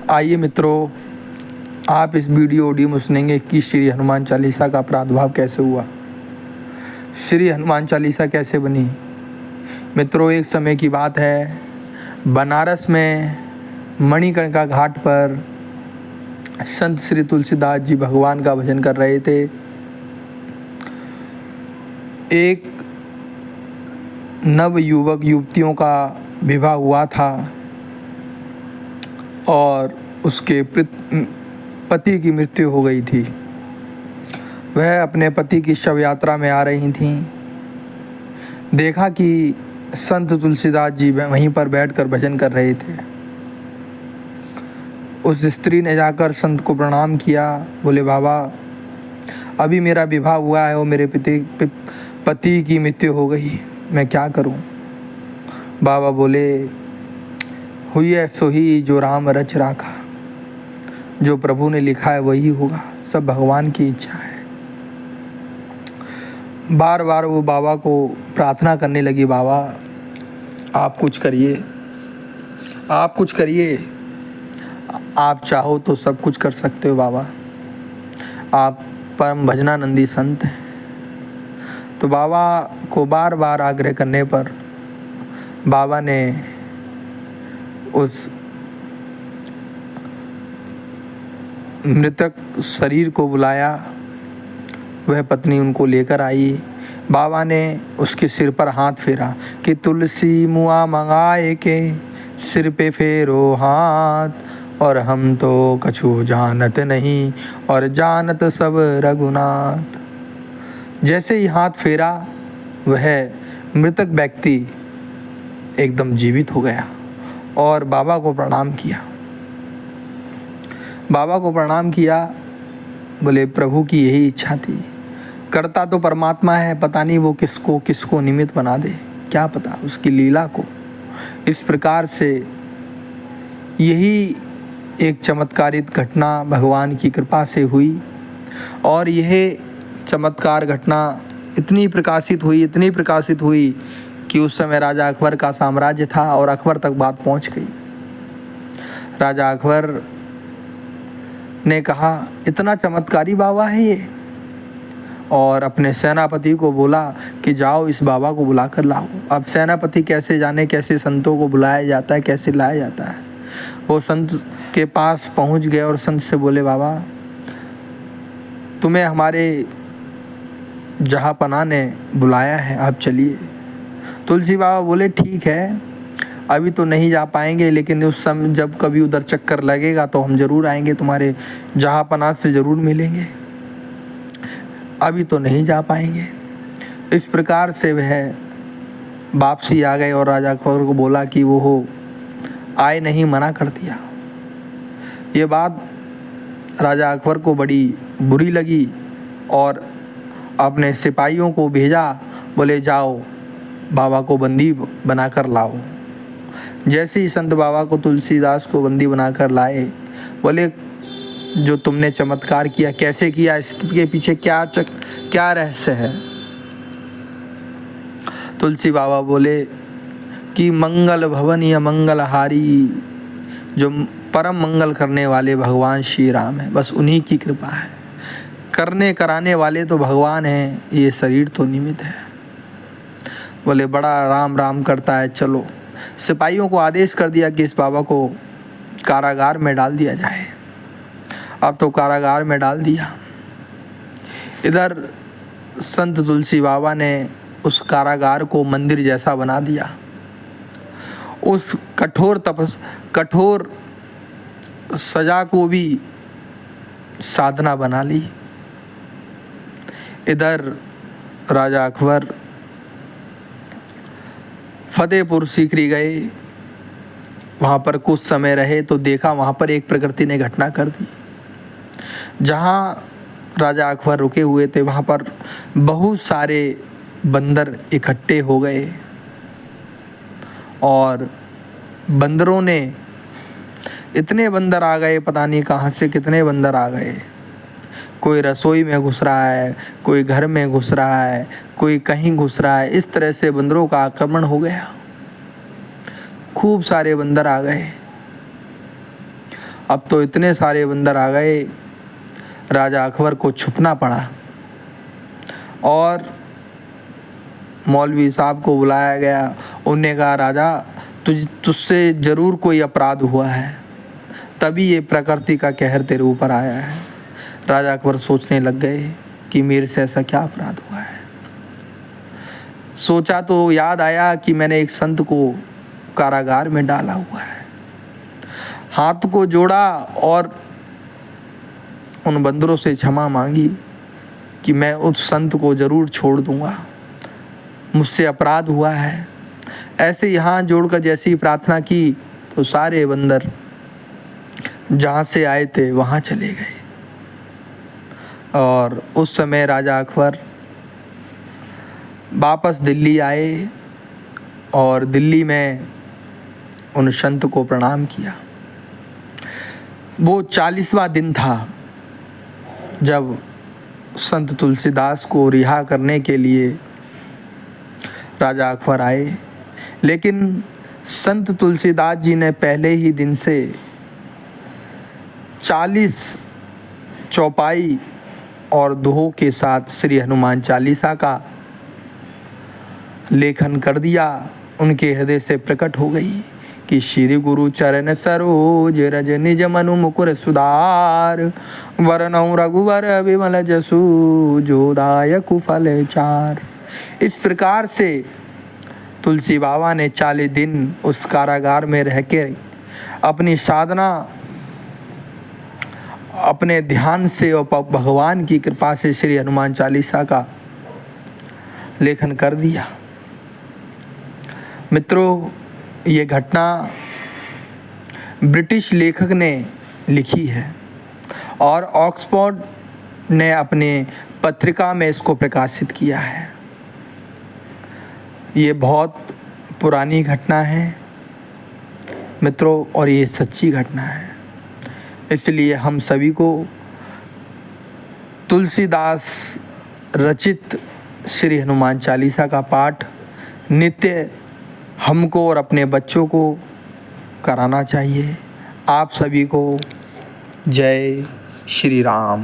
आइए मित्रों, आप इस ऑडियो में सुनेंगे कि श्री हनुमान चालीसा का प्रादुर्भाव कैसे हुआ, श्री हनुमान चालीसा कैसे बनी। मित्रों, एक समय की बात है, बनारस में मणिकर्णिका घाट पर संत श्री तुलसीदास जी भगवान का भजन कर रहे थे। एक नव युवक युवतियों का विवाह हुआ था और उसके पति की मृत्यु हो गई थी। वह अपने पति की शव यात्रा में आ रही थीं। देखा कि संत तुलसीदास जी वहीं पर बैठकर भजन कर रहे थे। उस स्त्री ने जाकर संत को प्रणाम किया। बोले, बाबा, अभी मेरा विवाह हुआ है और मेरे पति की मृत्यु हो गई, मैं क्या करूं। बाबा बोले, हुई है सो ही जो राम रच राखा, जो प्रभु ने लिखा है वही होगा, सब भगवान की इच्छा है। बार बार वो बाबा को प्रार्थना करने लगी, बाबा आप कुछ करिए, आप कुछ करिए, आप चाहो तो सब कुछ कर सकते हो बाबा, आप परम भजनानंदी संत हैं। तो बाबा को बार बार आग्रह करने पर बाबा ने उस मृतक शरीर को बुलाया। वह पत्नी उनको लेकर आई। बाबा ने उसके सिर पर हाथ फेरा कि तुलसी मुआ मंगाए के सिर पे फेरो हाथ, और हम तो कछु जानत नहीं और जानत सब रघुनाथ। जैसे ही हाथ फेरा, वह मृतक व्यक्ति एकदम जीवित हो गया और बाबा को प्रणाम किया। बाबा को प्रणाम किया। बोले, प्रभु की यही इच्छा थी, करता तो परमात्मा है, पता नहीं वो किसको किसको निमित्त बना दे, क्या पता उसकी लीला को। इस प्रकार से यही एक चमत्कारित घटना भगवान की कृपा से हुई। और यह चमत्कार घटना इतनी प्रकाशित हुई कि उस समय राजा अकबर का साम्राज्य था और अकबर तक बात पहुंच गई। राजा अकबर ने कहा, इतना चमत्कारी बाबा है ये, और अपने सेनापति को बोला कि जाओ इस बाबा को बुला कर लाओ। अब सेनापति कैसे जाने कैसे संतों को बुलाया जाता है, कैसे लाया जाता है। वो संत के पास पहुंच गए और संत से बोले, बाबा तुम्हें हमारे जहाँपनाह ने बुलाया है, आप चलिए। तुलसी बाबा बोले, ठीक है, अभी तो नहीं जा पाएंगे, लेकिन उस समय जब कभी उधर चक्कर लगेगा तो हम ज़रूर आएंगे, तुम्हारे जहाँपनाह से ज़रूर मिलेंगे, अभी तो नहीं जा पाएंगे। इस प्रकार से वह वापसी आ गए और राजा अकबर को बोला कि वो हो आए नहीं, मना कर दिया। ये बात राजा अकबर को बड़ी बुरी लगी और अपने सिपाहियों को भेजा। बोले, जाओ बाबा को बंदी बना कर लाओ। जैसे ही संत बाबा को तुलसीदास को बंदी बनाकर लाए, बोले, जो तुमने चमत्कार किया कैसे किया, इसके पीछे क्या रहस्य है। तुलसी बाबा बोले कि मंगल भवन या मंगलहारी, जो परम मंगल करने वाले भगवान श्री राम है, बस उन्हीं की कृपा है। करने कराने वाले तो भगवान हैं, ये शरीर तो निमित्त है। बोले, बड़ा राम राम करता है, चलो। सिपाहियों को आदेश कर दिया कि इस बाबा को कारागार में डाल दिया जाए। अब तो कारागार में डाल दिया। इधर संत तुलसी बाबा ने उस कारागार को मंदिर जैसा बना दिया। उस कठोर सजा को भी साधना बना ली। इधर राजा अकबर फतेहपुर सीकरी गए। वहाँ पर कुछ समय रहे तो देखा वहाँ पर एक प्रकृति ने घटना कर दी। जहाँ राजा अकबर रुके हुए थे वहाँ पर बहुत सारे बंदर इकट्ठे हो गए और बंदरों ने, इतने बंदर आ गए, पता नहीं कहाँ से कितने बंदर आ गए। कोई रसोई में घुस रहा है, कोई घर में घुस रहा है, कोई कहीं घुस रहा है। इस तरह से बंदरों का आक्रमण हो गया। खूब सारे बंदर आ गए अब तो इतने सारे बंदर आ गए, राजा अकबर को छुपना पड़ा और मौलवी साहब को बुलाया गया। उन्होंने कहा राजा तुझसे ज़रूर कोई अपराध हुआ है, तभी ये प्रकृति का कहर तेरे ऊपर आया है। राजा अकबर सोचने लग गए कि मेरे से ऐसा क्या अपराध हुआ है। सोचा तो याद आया कि मैंने एक संत को कारागार में डाला हुआ है। हाथ को जोड़ा और उन बंदरों से क्षमा मांगी कि मैं उस संत को ज़रूर छोड़ दूंगा, मुझसे अपराध हुआ है। ऐसे ही हाथ जोड़कर जैसी ही प्रार्थना की तो सारे बंदर जहाँ से आए थे वहाँ चले गए। और उस समय राजा अकबर वापस दिल्ली आए और दिल्ली में उन संत को प्रणाम किया। वो 40वां दिन था जब संत तुलसीदास को रिहा करने के लिए राजा अकबर आए, लेकिन संत तुलसीदास जी ने पहले ही दिन से 40 चौपाई और दोहों के साथ श्री हनुमान चालीसा का लेखन कर दिया। उनके हृदय से प्रकट हो गई कि श्री गुरु चरण सरोज रज निज मनु मुकुर सुधार, वरनौ रघुवर विमल जसु जो दायक फल चार। इस प्रकार से तुलसी बाबा ने 40 दिन उस कारागार में रह के अपनी साधना, अपने ध्यान से और भगवान की कृपा से श्री हनुमान चालीसा का लेखन कर दिया। मित्रों, ये घटना ब्रिटिश लेखक ने लिखी है और ऑक्सफोर्ड ने अपने पत्रिका में इसको प्रकाशित किया है। ये बहुत पुरानी घटना है मित्रों, और ये सच्ची घटना है। इसलिए हम सभी को तुलसीदास रचित श्री हनुमान चालीसा का पाठ नित्य हमको और अपने बच्चों को कराना चाहिए। आप सभी को जय श्री राम।